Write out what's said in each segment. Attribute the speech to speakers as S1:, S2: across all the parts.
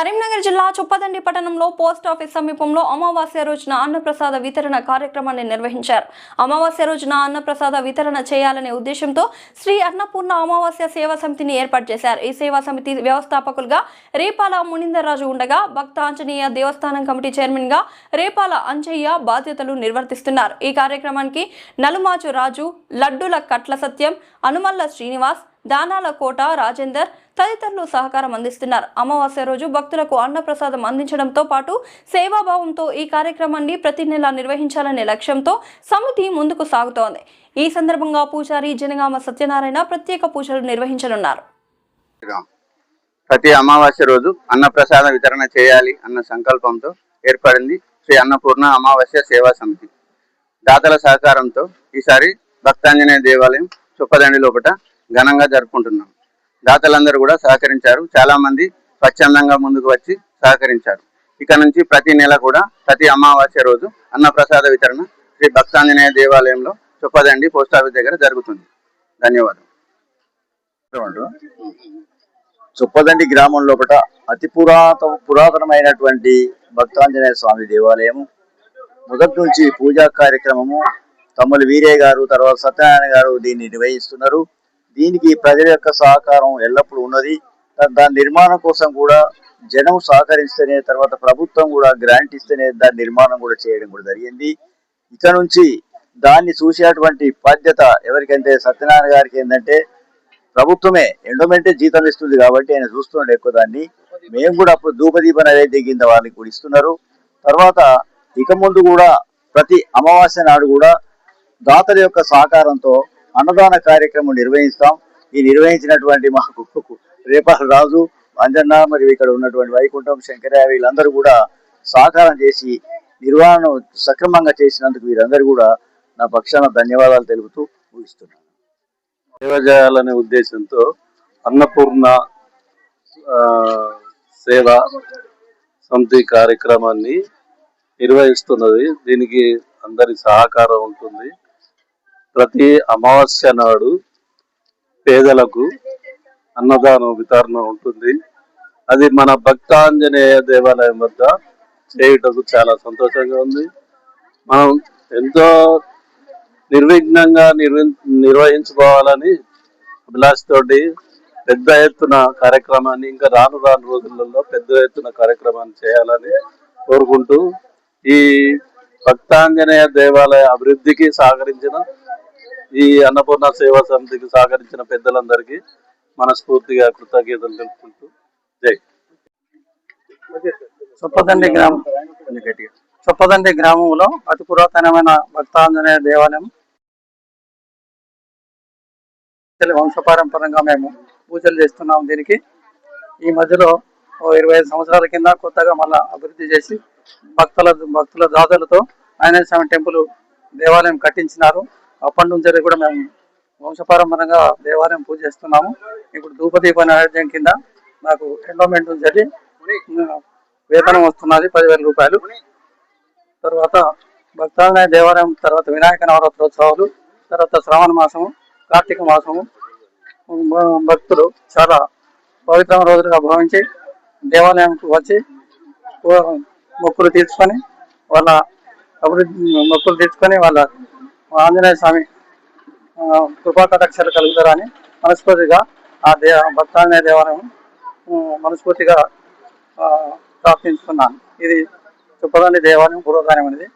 S1: కరీంనగర్ జిల్లా చొప్పదండి పట్టణంలో post office సమీపంలో అమావాస్య రోజున అన్నప్రసాద వితరణ కార్యక్రమాన్ని నిర్వహించారు. అమావాస్య రోజున అన్నప్రసాద వితరణ చేయాలనే ఉద్దేశంతో శ్రీ అన్నపూర్ణ అమావాస్య సేవా సమితిని ఏర్పాటు చేశారు. ఈ సేవా సమితి వ్యవస్థాపకులుగా రేపాల మునిందర్రాజు ఉండగా భక్త ఆంజనేయ దేవస్థానం కమిటీ చైర్మన్ గా రేపాల అంజయ్య బాధ్యతలు నిర్వర్తిస్తున్నారు. ఈ కార్యక్రమానికి నలుమాచు రాజు, లడ్డుల కట్ల సత్యం, అనుమల్ల శ్రీనివాస్, దానాల కోట రాజేందర్ తదితరులు సహకారం అందిస్తున్నారు. అమావాస్య రోజు భక్తులకు అన్నప్రసాదం అందించడంతో పాటు సేవాభావంతో ఈ కార్యక్రమాన్ని ప్రతి నెల నిర్వహించాలనే లక్ష్యంతో సమితి ముందుకు సాగుతోంది. ఈ సందర్భంగా పూజారి జనగామ సత్యనారాయణ ప్రత్యేక పూజలు నిర్వహించనున్నారు.
S2: ప్రతి అమావాస్య రోజు అన్నప్రసాద వితరణ చేయాలి అన్న సంకల్పంతో ఏర్పడింది శ్రీ అన్నపూర్ణ అమావాస్య సేవా సమితి. దాతల సహకారంతో ఈసారి భక్తాంజనేయ దేవాలయం చొప్పదండి లోపల ఘనంగా జరుపుకుంటున్నాం. దాతలందరూ కూడా సహకరించారు. చాలా మంది స్వచ్ఛందంగా ముందుకు వచ్చి సహకరించారు. ఇక నుంచి ప్రతి నెల కూడా ప్రతి అమావాస్య రోజు అన్నప్రసాద వితరణ శ్రీ భక్తాంజనేయ దేవాలయంలో చొప్పదండి పోస్ట్ ఆఫీస్ దగ్గర జరుగుతుంది. ధన్యవాదాలు.
S3: చొప్పదండి గ్రామం లోపల అతి పురాతనమైనటువంటి భక్తాంజనేయ స్వామి దేవాలయము. మొదటి నుంచి పూజా కార్యక్రమము తమ్ములు వీరయ్య గారు, తర్వాత సత్యనారాయణ గారు దీన్ని నిర్వహిస్తున్నారు. దీనికి ప్రజల యొక్క సహకారం ఎల్లప్పుడూ ఉన్నది. దాని నిర్మాణం కోసం కూడా జనం సహకరిస్తేనే, తర్వాత ప్రభుత్వం కూడా గ్రాంట్ ఇస్తేనే దాని నిర్మాణం కూడా చేయడం కూడా జరిగింది. ఇక నుంచి దాన్ని చూసేటువంటి బాధ్యత ఎవరికంటే సత్యనారాయణ గారికి ఏంటంటే, ప్రభుత్వమే ఎండోమెంటే జీతం ఇస్తుంది కాబట్టి ఆయన చూస్తున్నాడు ఎక్కువ దాన్ని. మేము కూడా అప్పుడు ధూపదీప నైవేద్యం కింద వాళ్ళకి కూడా ఇస్తున్నారు. తర్వాత ఇక ముందు కూడా ప్రతి అమావాస్య నాడు కూడా దాతల యొక్క సహకారంతో అన్నదాన కార్యక్రమం నిర్వహిస్తాం. ఈ నిర్వహించినటువంటి మాకు రేపాల రాజు, అంజన్న, మరియు ఇక్కడ ఉన్నటువంటి వైకుంఠం, శంకరయ్య వీళ్ళందరూ కూడా సహకారం చేసి నిర్వహణ సక్రమంగా చేసినందుకు వీరందరూ కూడా నా పక్షాన ధన్యవాదాలు తెలుపుతూ ముగిస్తున్నాను.
S4: సేవ చేయాలనే ఉద్దేశంతో అన్నపూర్ణ సేవా సమితి కార్యక్రమాన్ని నిర్వహిస్తున్నది. దీనికి అందరి సహకారం ఉంటుంది. ప్రతి అమావాస్య నాడు పేదలకు అన్నదానం వితరణ ఉంటుంది. అది మన భక్తాంజనేయ దేవాలయం వద్ద చేయుటకు చాలా సంతోషంగా ఉంది. మనం ఎంతో నిర్విఘ్నంగా నిర్వహించుకోవాలని అభిలాషతోటి పెద్ద ఎత్తున కార్యక్రమాన్ని, ఇంకా రాను రోజులలో పెద్ద ఎత్తున కార్యక్రమాన్ని చేయాలని కోరుకుంటూ, ఈ భక్తాంజనేయ దేవాలయ అభివృద్ధికి సహకరించిన ఈ అన్నపూర్ణ సేవా సమితికి సహకరించిన పెద్దలందరికీ మనస్ఫూర్తిగా కృతజ్ఞతలు తెలుపుకుంటూ జై.
S5: చొప్పదండి గ్రామంలో అతి పురాతనమైన భక్తాంజనేయ దేవాలయం వంశపారంపరంగా మేము పూజలు చేస్తున్నాం. దీనికి ఈ మధ్యలో 25 సంవత్సరాల కింద కొత్తగా మళ్ళా అభివృద్ధి చేసి భక్తుల దాతలతో ఆంజనేయ స్వామి టెంపుల్ దేవాలయం కట్టించినారు. అప్పటి నుంచి కూడా మేము వంశపారంపరంగా దేవాలయం పూజ చేస్తున్నాము. ఇప్పుడు ధూపదీప నైవేద్యం కింద నాకు ఎండోమెంట్ నుంచి వేతనం వస్తున్నది 10,000 రూపాయలు. తర్వాత భక్తాంజనేయ దేవాలయం, తర్వాత వినాయక నవరాత్రోత్సవాలు, తర్వాత శ్రావణ మాసము, కార్తీక మాసము భక్తులు చాలా పవిత్రమైన రోజులుగా భావించి దేవాలయానికి వచ్చి మొక్కులు తీర్చుకొని వాళ్ళ ఆంజనేయ స్వామి కృపాకటాక్షాలు కలుగుతారని మనస్ఫూర్తిగా భక్తాంజనేయ దేవాలయం మనస్ఫూర్తిగా ప్రార్థించుకున్నాను. ఇది చొప్పదండి దేవాలయం పూర్వకాలం అనేది.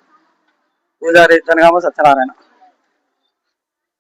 S5: పూజారి జనగామ సత్యనారాయణ.